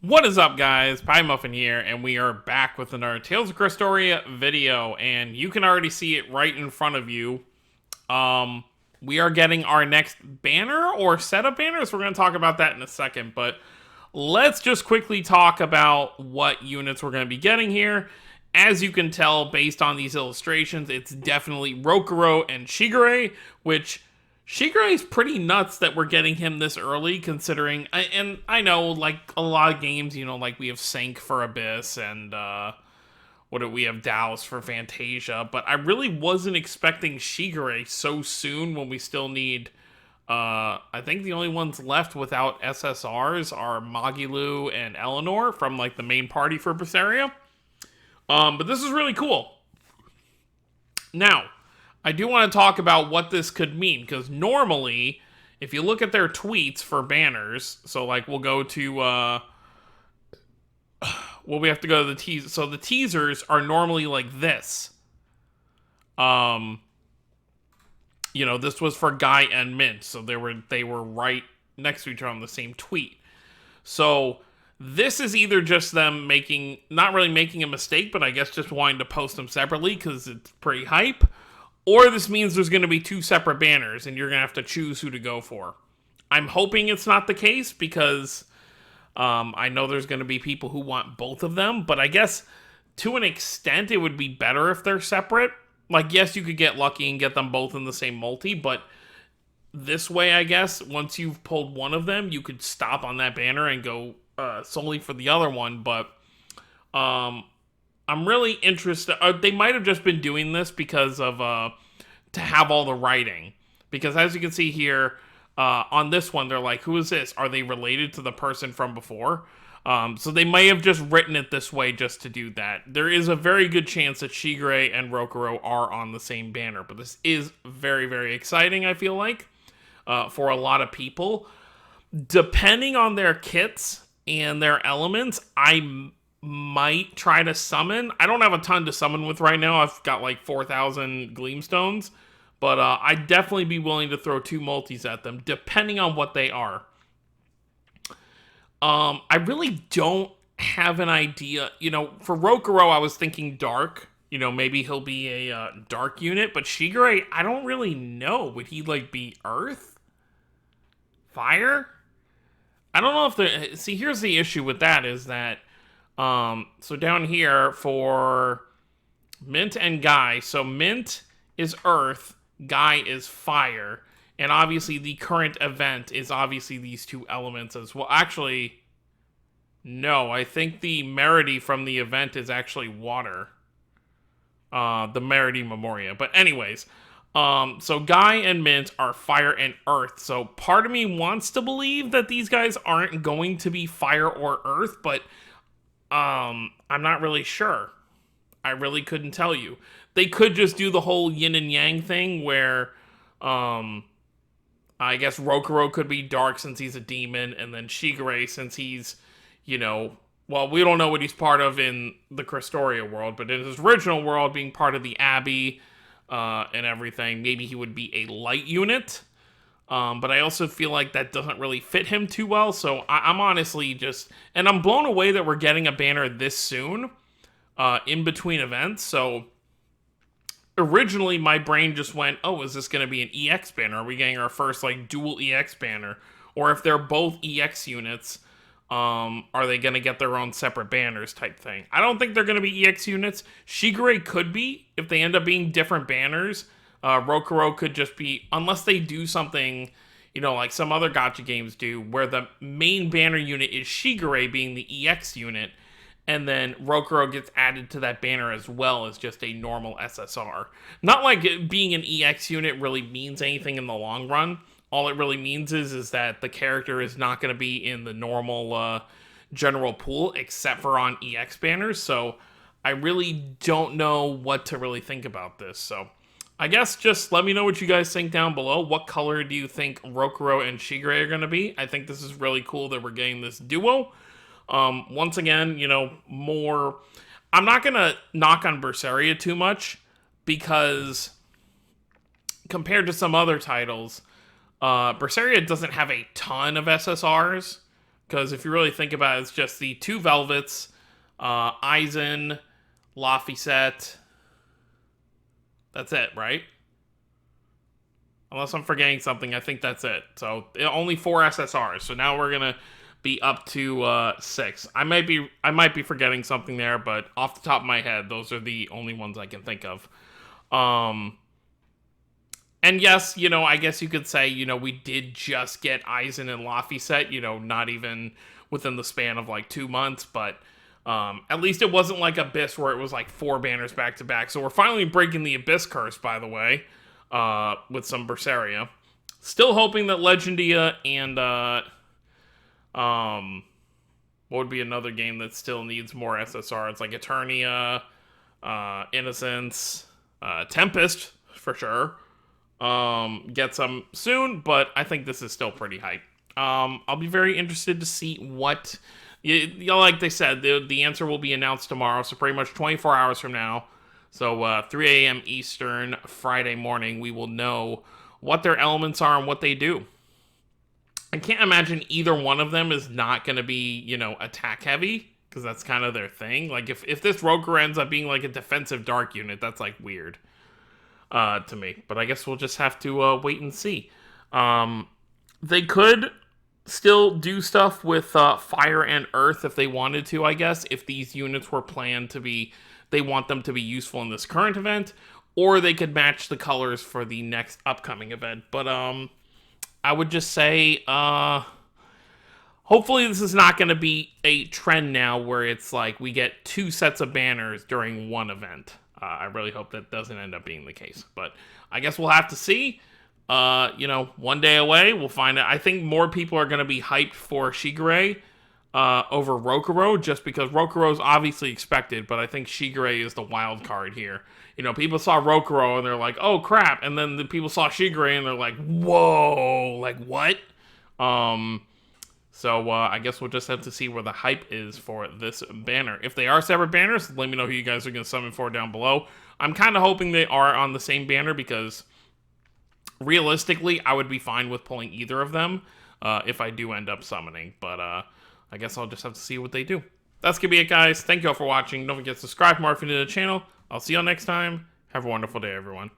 What is up, guys? Pie Muffin here, and we are back with another Tales of Crestoria video, and you can already see it right in front of you. We are getting our next banner or set of banners. We're going to talk about that in a second, but let's just quickly talk about what units we're going to be getting here. As you can tell, based on these illustrations, it's definitely ROKUROU and SHIGURE, which Shigure is pretty nuts that we're getting him this early, considering, and I know, like, a lot of games, you know, like, we have Sync for Abyss, and, what do we have, Douse for Fantasia, but I really wasn't expecting Shigure so soon when we still need, I think the only ones left without SSRs are Magilu and Eleanor from, like, the main party for Berseria. But this is really cool. Now, I do want to talk about what this could mean, because normally, if you look at their tweets for banners, so like we'll go to, well, we have to go to the teaser. So the teasers are normally like this. You know, this was for Guy and Mint, so they were right next to each other on the same tweet. So this is either just them not really making a mistake, but I guess just wanting to post them separately because it's pretty hype. Or this means there's going to be two separate banners, and you're going to have to choose who to go for. I'm hoping it's not the case, because I know there's going to be people who want both of them, but I guess to an extent it would be better if they're separate. Like, yes, you could get lucky and get them both in the same multi, but this way, I guess, once you've pulled one of them, you could stop on that banner and go solely for the other one, but I'm really interested. They might have just been doing this because of to have all the writing. Because as you can see here, on this one, they're like, who is this? Are they related to the person from before? So they may have just written it this way just to do that. There is a very good chance that Shigure and ROKUROU are on the same banner. But this is very, very exciting, I feel like, for a lot of people. Depending on their kits and their elements, I might try to summon. I don't have a ton to summon with right now. I've got like 4,000 Gleamstones, but I'd definitely be willing to throw two multis at them, depending on what they are. I really don't have an idea. You know, for ROKUROU, I was thinking dark. You know, maybe he'll be a dark unit, but Shigure, I don't really know. Would he, like, be earth? Fire? I don't know if the... See, here's the issue with that, is that so down here for Mint and Guy, so Mint is Earth, Guy is Fire, and obviously the current event is obviously these two elements as well. Actually, no, I think the Merity from the event is actually water. The Merity Memoria. But anyways, so Guy and Mint are Fire and Earth, so part of me wants to believe that these guys aren't going to be Fire or Earth, but I'm not really sure. I really couldn't tell you. They could just do the whole yin and yang thing where, I guess ROKUROU could be dark since he's a demon, and then Shigure since he's, you know, well, we don't know what he's part of in the Crestoria world, but in his original world, being part of the Abbey, and everything, maybe he would be a light unit. But I also feel like that doesn't really fit him too well, so I'm honestly just... And I'm blown away that we're getting a banner this soon, in between events, so... Originally, my brain just went, oh, is this going to be an EX banner? Are we getting our first, like, dual EX banner? Or if they're both EX units, are they going to get their own separate banners type thing? I don't think they're going to be EX units. Shigure could be, if they end up being different banners. ROKUROU could just be, unless they do something, you know, like some other gacha games do, where the main banner unit is Shigure being the EX unit, and then ROKUROU gets added to that banner as well as just a normal SSR. Not like being an EX unit really means anything in the long run. All it really means is that the character is not going to be in the normal general pool, except for on EX banners, so I really don't know what to really think about this, so... I guess just let me know what you guys think down below. What color do you think ROKUROU and Shigure are going to be? I think this is really cool that we're getting this duo. Once again, you know, more... I'm not going to knock on Berseria too much, because compared to some other titles, Berseria doesn't have a ton of SSRs. Because if you really think about it, it's just the 2 Velvets, Aizen, Laphicet. That's it, right? Unless I'm forgetting something, I think that's it. So only 4 SSRs. So now we're gonna be up to 6. I might be forgetting something there, but off the top of my head, those are the only ones I can think of. And yes, I guess you could say, we did just get Aizen and Laphicet, not even within the span of like 2 months, but at least it wasn't like Abyss where it was like 4 banners back to back. So we're finally breaking the Abyss curse, by the way, with some Berseria. Still hoping that Legendia and what would be another game that still needs more SSR? It's like Eternia, Innocence, Tempest for sure. Get some soon, but I think this is still pretty hype. I'll be very interested to see what, like they said, the answer will be announced tomorrow, so pretty much 24 hours from now. So 3 a.m. Eastern, Friday morning, we will know what their elements are and what they do. I can't imagine either one of them is not going to be, attack heavy, because that's kind of their thing. Like, if this ROKUROU ends up being like a defensive dark unit, that's like weird. To me, but I guess we'll just have to wait and see. They could still do stuff with fire and earth if they wanted to, I guess, if these units were planned to be, they want them to be useful in this current event, or they could match the colors for the next upcoming event. But I would just say, hopefully this is not going to be a trend now where it's like we get 2 sets of banners during one event. I really hope that doesn't end up being the case. But I guess we'll have to see. 1 day away, we'll find out. I think more people are going to be hyped for SHIGURE over ROKUROU, just because ROKUROU is obviously expected, but I think SHIGURE is the wild card here. People saw ROKUROU and they're like, oh crap, and then the people saw SHIGURE and they're like, whoa, like what? So I guess we'll just have to see where the hype is for this banner. If they are separate banners, let me know who you guys are going to summon for down below. I'm kind of hoping they are on the same banner because realistically, I would be fine with pulling either of them if I do end up summoning. But I guess I'll just have to see what they do. That's going to be it, guys. Thank you all for watching. Don't forget to subscribe for more if you're new to the channel. I'll see you all next time. Have a wonderful day, everyone.